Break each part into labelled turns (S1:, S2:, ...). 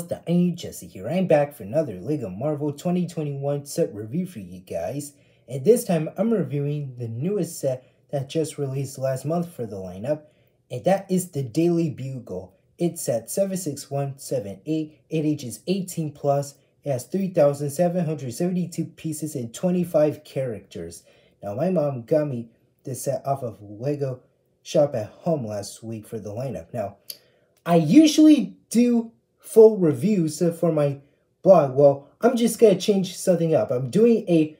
S1: the I Jesse here. I'm back for another LEGO Marvel 2021 set review for you guys. And this time I'm reviewing the newest set that just released last month for the lineup. And that is the Daily Bugle. It's at 76178. It ages 18 plus. It has 3,772 pieces and 25 characters. Now my mom got me this set off of LEGO Shop at Home last week for the lineup. Now, I usually do full reviews for my blog. Well, I'm just going to change something up. I'm doing a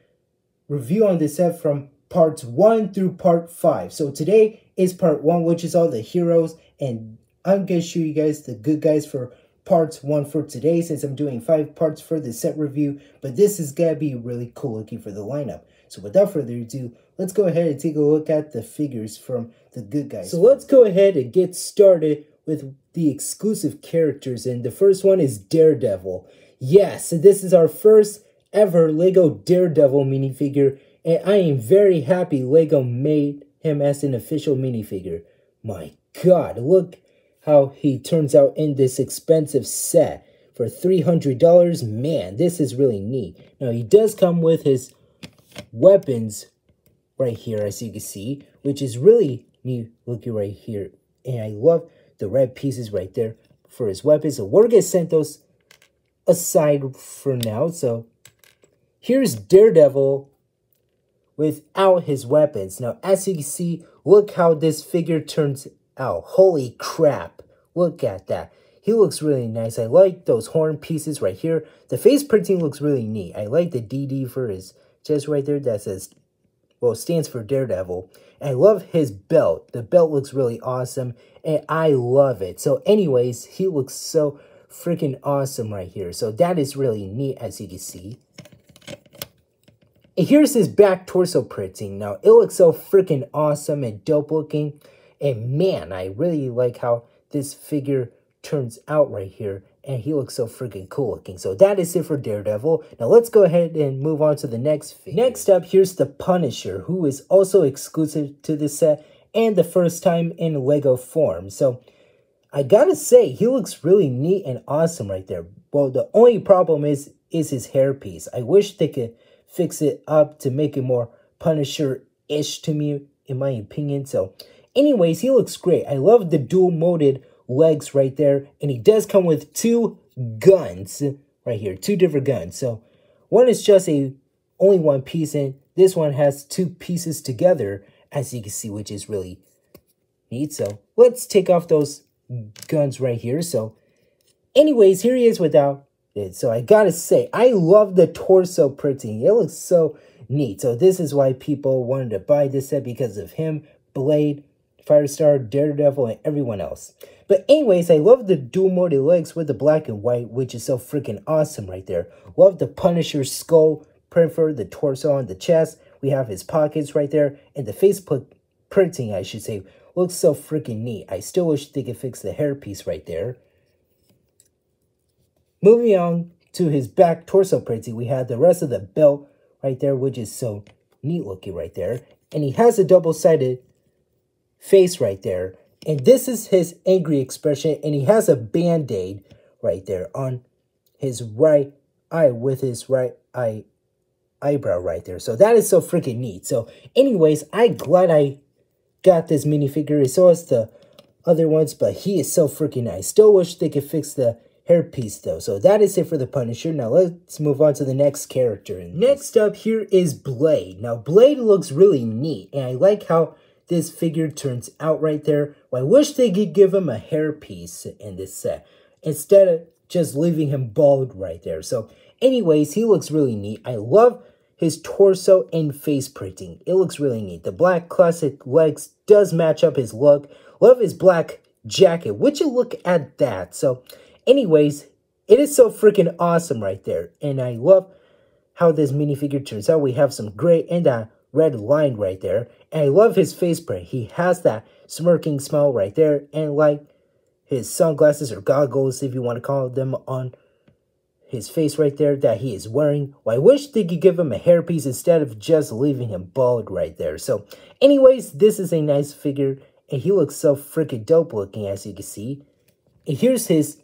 S1: review on this set from parts 1 through part 5. So today is part 1, which is all the heroes. And I'm going to show you guys the good guys for parts 1 for today, since I'm doing 5 parts for the set review. But this is going to be really cool looking for the lineup. So without further ado, let's go ahead and take a look at the figures from the good guys. So let's go ahead and get started with the exclusive characters, and the first one is Daredevil. Yes, this is our first ever LEGO Daredevil minifigure, and I am very happy LEGO made him as an official minifigure. My god, look how he turns out in this expensive set for $300. Man, this is really neat. Now, he does come with his weapons right here, as you can see, which is really neat looking right here. And I love the red pieces right there for his weapons. So we're going to set those aside for now. So here's Daredevil without his weapons. Now, as you can see, look how this figure turns out. Holy crap. Look at that. He looks really nice. I like those horn pieces right here. The face printing looks really neat. I like the DD for his chest right there that says, well, stands for Daredevil. And I love his belt. The belt looks really awesome, and I love it. So anyways, he looks so freaking awesome right here. So that is really neat, as you can see. And here's his back torso printing. Now, it looks so freaking awesome and dope looking. And man, I really like how this figure turns out right here. And he looks so freaking cool looking. So that is it for Daredevil. Now let's go ahead and move on to the next figure. Next up, here's the Punisher, who is also exclusive to this set and the first time in LEGO form. So I gotta say, he looks really neat and awesome right there. Well, the only problem is his hairpiece. I wish they could fix it up to make it more Punisher-ish to me, in my opinion. So anyways, he looks great. I love the dual-molded legs right there, and he does come with 2 guns right here, 2 different guns. So one is just only 1 piece, and this one has 2 pieces together, as you can see, which is really neat. So let's take off those guns right here. So anyways, here he is without it. So I gotta say, I love the torso printing. It looks so neat. So this is why people wanted to buy this set, because of him, Blade, Firestar, Daredevil, and everyone else. But anyways, I love the dual molded legs with the black and white, which is so freaking awesome right there. Love the Punisher skull print for the torso on the chest. We have his pockets right there, and the face printing, I should say, looks so freaking neat. I still wish they could fix the hairpiece right there. Moving on to his back torso printing, we have the rest of the belt right there, which is so neat looking right there. And he has a double-sided face right there, and this is his angry expression, and he has a band-aid right there on his right eye with his right eyebrow right there. So that is so freaking neat. So anyways, I'm glad I got this minifigure, so as the other ones, but he is so freaking nice. Still wish they could fix the hairpiece though. So that is it for the Punisher. Now let's move on to the next character. Next up here is Blade. Now Blade looks really neat, and I like how this figure turns out right there. Well, I wish they could give him a hairpiece in this set, instead of just leaving him bald right there. So anyways, he looks really neat. I love his torso and face printing. It looks really neat. The black classic legs does match up his look. Love his black jacket. Would you look at that? So anyways, it is so freaking awesome right there. And I love how this minifigure turns out. We have some gray and that red line right there, and I love his face print. He has that smirking smile right there, and like his sunglasses or goggles, if you want to call them, on his face right there that he is wearing. Well, I wish they could give him a hairpiece instead of just leaving him bald right there. So anyways, this is a nice figure, and he looks so freaking dope looking, as you can see. And here's his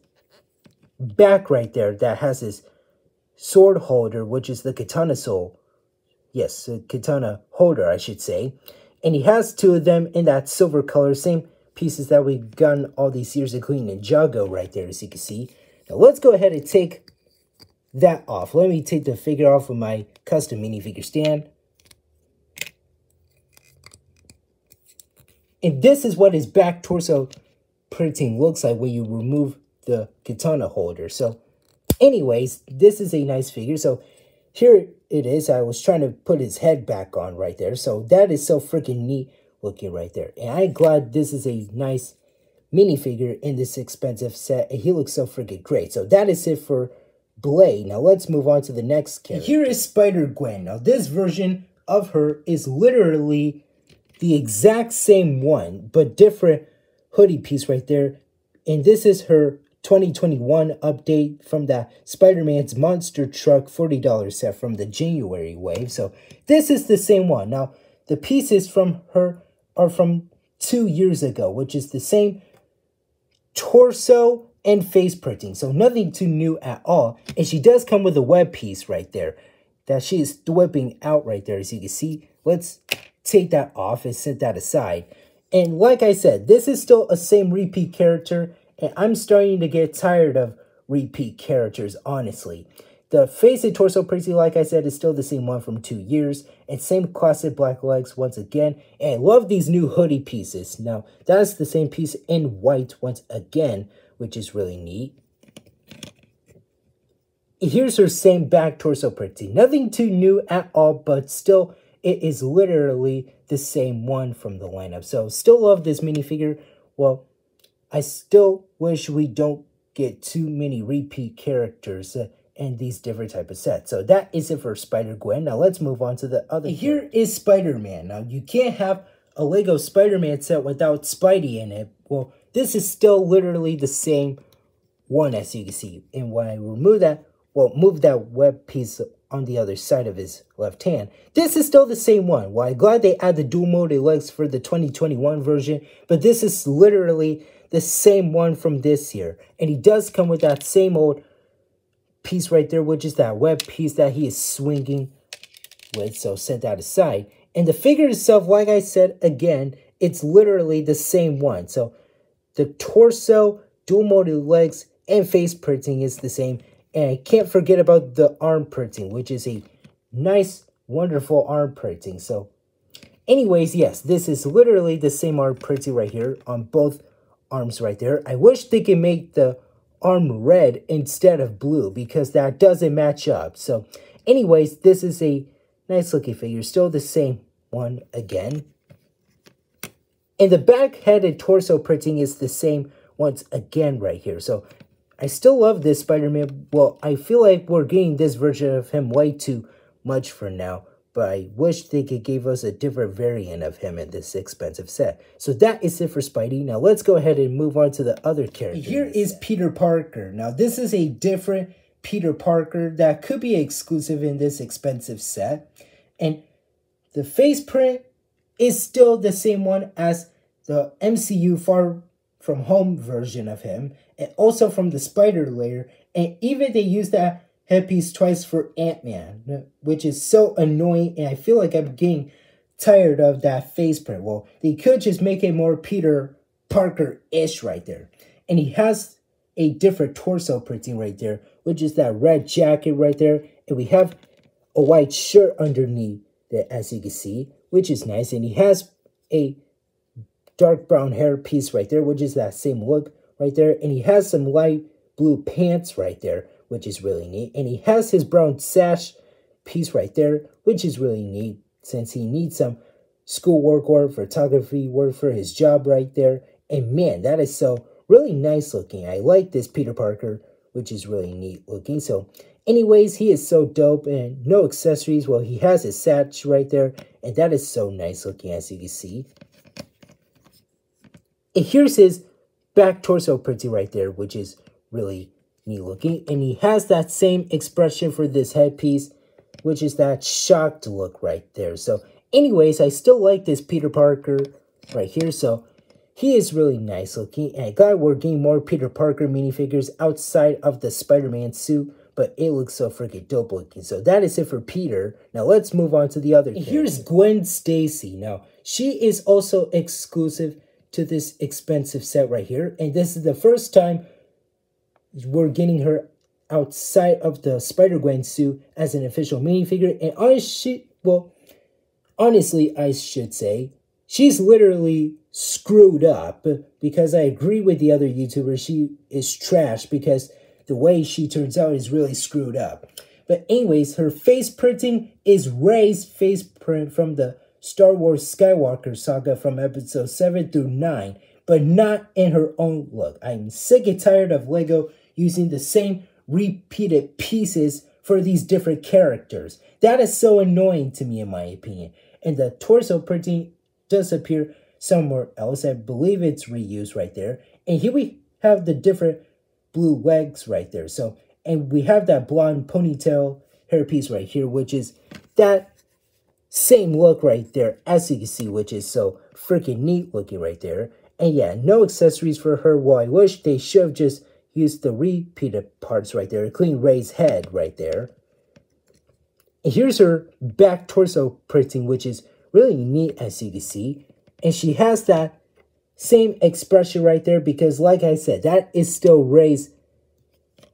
S1: back right there that has his sword holder, which is the katana soul. Yes, the katana holder, I should say. And he has two of them in that silver color, same pieces that we've gotten all these years, including Ninjago right there, as you can see. Now let's go ahead and take that off. Let me take the figure off of my custom minifigure stand. And this is what his back torso printing looks like when you remove the katana holder. So anyways, this is a nice figure. So here it is. I was trying to put his head back on right there. So that is so freaking neat looking right there. And I'm glad this is a nice minifigure in this expensive set. And he looks so freaking great. So that is it for Blade. Now let's move on to the next character. Here is Spider-Gwen. Now this version of her is literally the exact same one, but different hoodie piece right there. And this is her 2021 update from that Spider-Man's Monster Truck $40 set from the January wave. So this is the same one. Now, the pieces from her are from 2 years ago, which is the same torso and face printing. So nothing too new at all. And she does come with a web piece right there that she is whipping out right there, as you can see. Let's take that off and set that aside. And like I said, this is still a same repeat character, and I'm starting to get tired of repeat characters, honestly. The face and torso printing, like I said, is still the same one from 2 years, and same classic black legs once again. And I love these new hoodie pieces. Now, that's the same piece in white once again, which is really neat. Here's her same back torso printing. Nothing too new at all, but still, it is literally the same one from the lineup. So, still love this minifigure. Well, I still wish we don't get too many repeat characters in these different type of sets. So, that is it for Spider-Gwen. Now, let's move on to the other. Here is Spider-Man. Now, you can't have a Lego Spider-Man set without Spidey in it. Well, this is still literally the same one, as you can see. And when I remove that, well, move that web piece on the other side of his left hand, this is still the same one. Well, I'm glad they add the dual molded legs for the 2021 version, but this is literally the same one from this year. And he does come with that same old piece right there, which is that web piece that he is swinging with. So set that aside. And the figure itself, like I said, again, it's literally the same one. So the torso, dual molded legs, and face printing is the same. And I can't forget about the arm printing, which is a nice, wonderful arm printing. So anyways, yes, this is literally the same arm printing right here on both arms right there. I wish they could make the arm red instead of blue, because that doesn't match up. So anyways, this is a nice looking figure. Still the same one again. And the back, head, and torso printing is the same once again right here. So I still love this Spider-Man. Well, I feel like we're getting this version of him way too much for now, but I wish they could give us a different variant of him in this expensive set. So that is it for Spidey. Now let's go ahead and move on to the other character. Here is Peter Parker. Now this is a different Peter Parker that could be exclusive in this expensive set. And the face print is still the same one as the MCU Far From Home version of him, and also from the spider layer, and even they use that headpiece twice for Ant-Man, which is so annoying, and I feel like I'm getting tired of that face print. Well, they could just make it more Peter Parker-ish right there. And he has a different torso printing right there, which is that red jacket right there, and we have a white shirt underneath that, as you can see, which is nice, and he has a dark brown hair piece right there, which is that same look right there. And he has some light blue pants right there, which is really neat. And he has his brown sash piece right there, which is really neat, since he needs some schoolwork or photography work for his job right there. And man, that is so really nice looking. I like this Peter Parker, which is really neat looking. So anyways, he is so dope, and no accessories. Well, he has his sash right there, and that is so nice looking, as you can see. And here's his back torso printing right there, which is really neat looking. And he has that same expression for this headpiece, which is that shocked look right there. So anyways, I still like this Peter Parker right here. So he is really nice looking. And glad we're getting more Peter Parker minifigures outside of the Spider-Man suit, but it looks so freaking dope looking. So that is it for Peter. Now let's move on to the other character. Here's Gwen Stacy. Now, she is also exclusive to this expensive set right here. And this is the first time we're getting her outside of the Spider-Gwen suit as an official minifigure. And honestly, I should say, she's literally screwed up, because I agree with the other YouTubers. She is trash because the way she turns out is really screwed up. But anyways, her face printing is Rey's face print from the Star Wars Skywalker saga from episode 7 through 9, but not in her own look. I'm sick and tired of LEGO using the same repeated pieces for these different characters. That is so annoying to me, in my opinion. And the torso printing does appear somewhere else. I believe it's reused right there. And here we have the different blue legs right there. So, and we have that blonde ponytail hairpiece right here, which is that same look right there, as you can see, which is so freaking neat looking right there. And yeah, no accessories for her. Well, I wish they should have just used the repeated parts right there, including Rey's head right there. And here's her back torso printing, which is really neat, as you can see. And she has that same expression right there because, like I said, that is still Rey's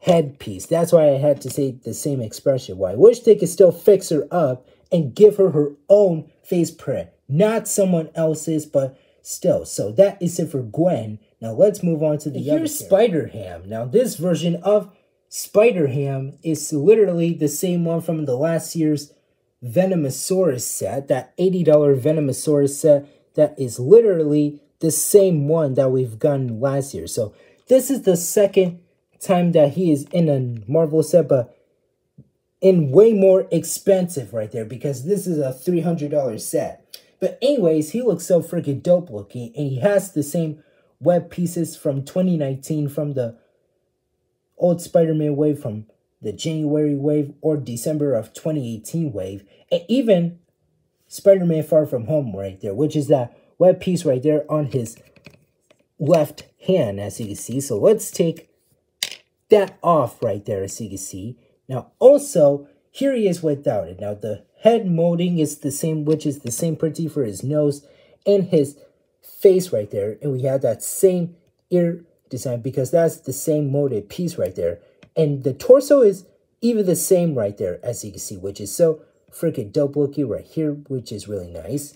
S1: headpiece. That's why I had to say the same expression. Well, I wish they could still fix her up and give her her own face print, not someone else's, but still. So that is it for Gwen. Now let's move on to the other. Here's Spider-Ham. Now this version of Spider-Ham is literally the same one from the last year's Venomosaurus set, that $80 Venomosaurus set. That is literally the same one that we've gotten last year. So this is the second time that he is in a Marvel set, but in way more expensive right there, because this is a $300 set. But anyways, he looks so freaking dope looking, and he has the same web pieces from 2019 from the old Spider-Man wave, from the January wave or December of 2018 wave, and even Spider-Man Far From Home right there, which is that web piece right there on his left hand, as you can see. So let's take that off right there, as you can see. Now also, here he is without it. Now the head molding is the same, which is the same printing for his nose and his face right there. And we have that same ear design because that's the same molded piece right there. And the torso is even the same right there, as you can see, which is so freaking dope looking right here, which is really nice.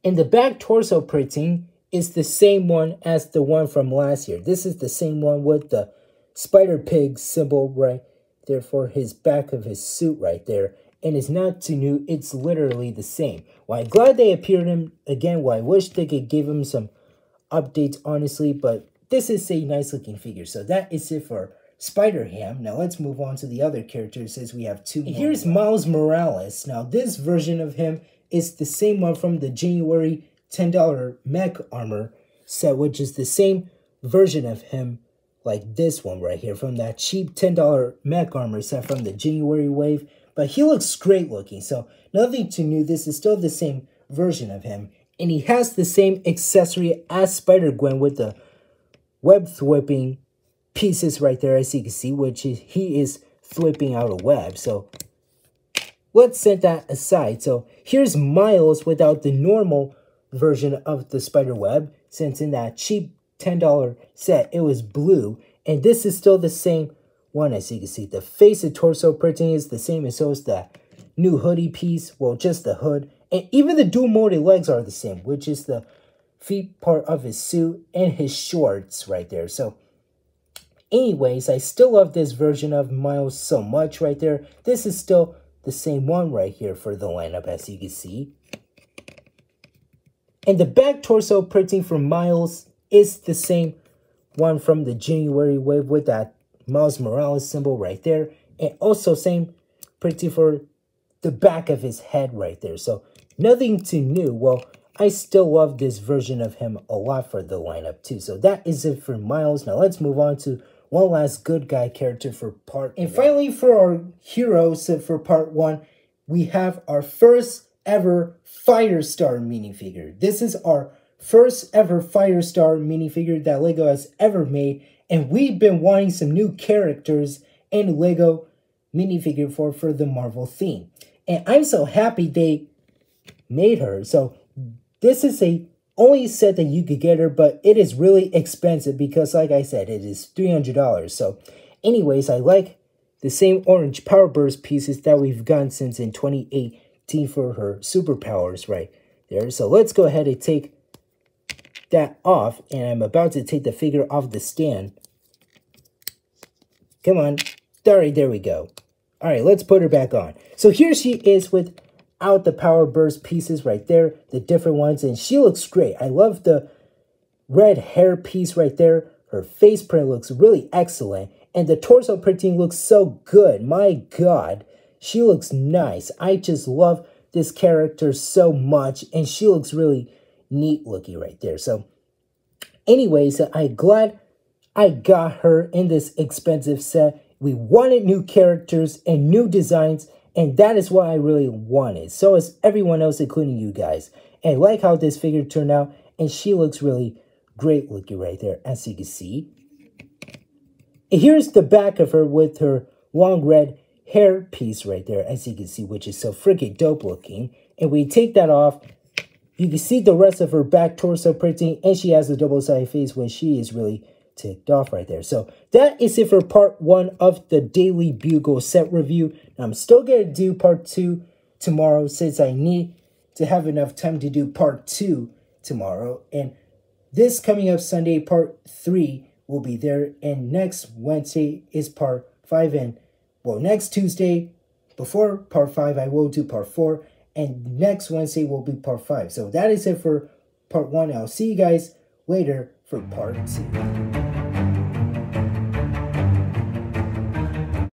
S1: And the back torso printing is the same one as the one from last year. This is the same one with the Spider Pig symbol right there for his back of his suit right there. And it's not too new, it's literally the same. Well, I'm glad they appeared him again. Well, I wish they could give him some updates, honestly, but this is a nice looking figure. So that is it for Spider-Ham. Now let's move on to the other characters, since we have two more. Here's Miles Morales. Now this version of him is the same one from the January $10 mech armor set, which is the same version of him like this one right here from that cheap $10 mech armor set from the January wave. But he looks great looking, so nothing too new. This is still the same version of him. And he has the same accessory as Spider-Gwen with the web thwipping pieces right there, as you can see, which is, he is thwipping out a web. So let's set that aside. So here's Miles without the normal version of the spider web, since in that cheap $10 set it was blue, and this is still the same one, as you can see. The face and torso printing is the same, and so is the new hoodie piece, well, just the hood, and even the dual molded legs are the same, which is the feet part of his suit and his shorts right there. So anyways, I still love this version of Miles so much right there. This is still the same one right here for the lineup, as you can see. And the back torso printing for Miles is the same one from the January wave with that Miles Morales symbol right there. And also same printing for the back of his head right there. So nothing too new. Well, I still love this version of him a lot for the lineup too. So that is it for Miles. Now let's move on to one last good guy character for part one. And finally, for our heroes for part one, we have our first ever Firestar minifigure. This is our first ever Firestar minifigure that LEGO has ever made. And we've been wanting some new characters in LEGO minifigure for the Marvel theme. And I'm so happy they made her. So this is a only set that you could get her, but it is really expensive because, like I said, it is $300. So anyways, I like the same orange Power Burst pieces that we've gotten since in 2018 for her superpowers right there. So let's go ahead and take that off, and I'm about to take the figure off the stand. Come on. Alright, there we go. Alright, let's put her back on. So here she is without the Power Burst pieces right there, the different ones, and she looks great. I love the red hair piece right there. Her face print looks really excellent, and the torso printing looks so good. My God, she looks nice. I just love this character so much, and she looks really neat looking right there. So anyways, I'm glad I got her in this expensive set. We wanted new characters and new designs, and that is what I really wanted. So is everyone else, including you guys. And I like how this figure turned out, and she looks really great looking right there, as you can see. And here's the back of her with her long red hair piece right there, as you can see, which is so freaking dope looking. And we take that off. You can see the rest of her back torso printing, and she has a double-sided face when she is really ticked off right there. So that is it for part 1 of the Daily Bugle set review. I'm still going to do part 2 tomorrow since I need to have enough time to do part 2 tomorrow. And this coming up Sunday, part 3 will be there. And next Wednesday is part 5. And, well, next Tuesday, before part 5, I will do part 4. And next Wednesday will be part 5. So that is it for part 1. I'll see you guys later for part 2.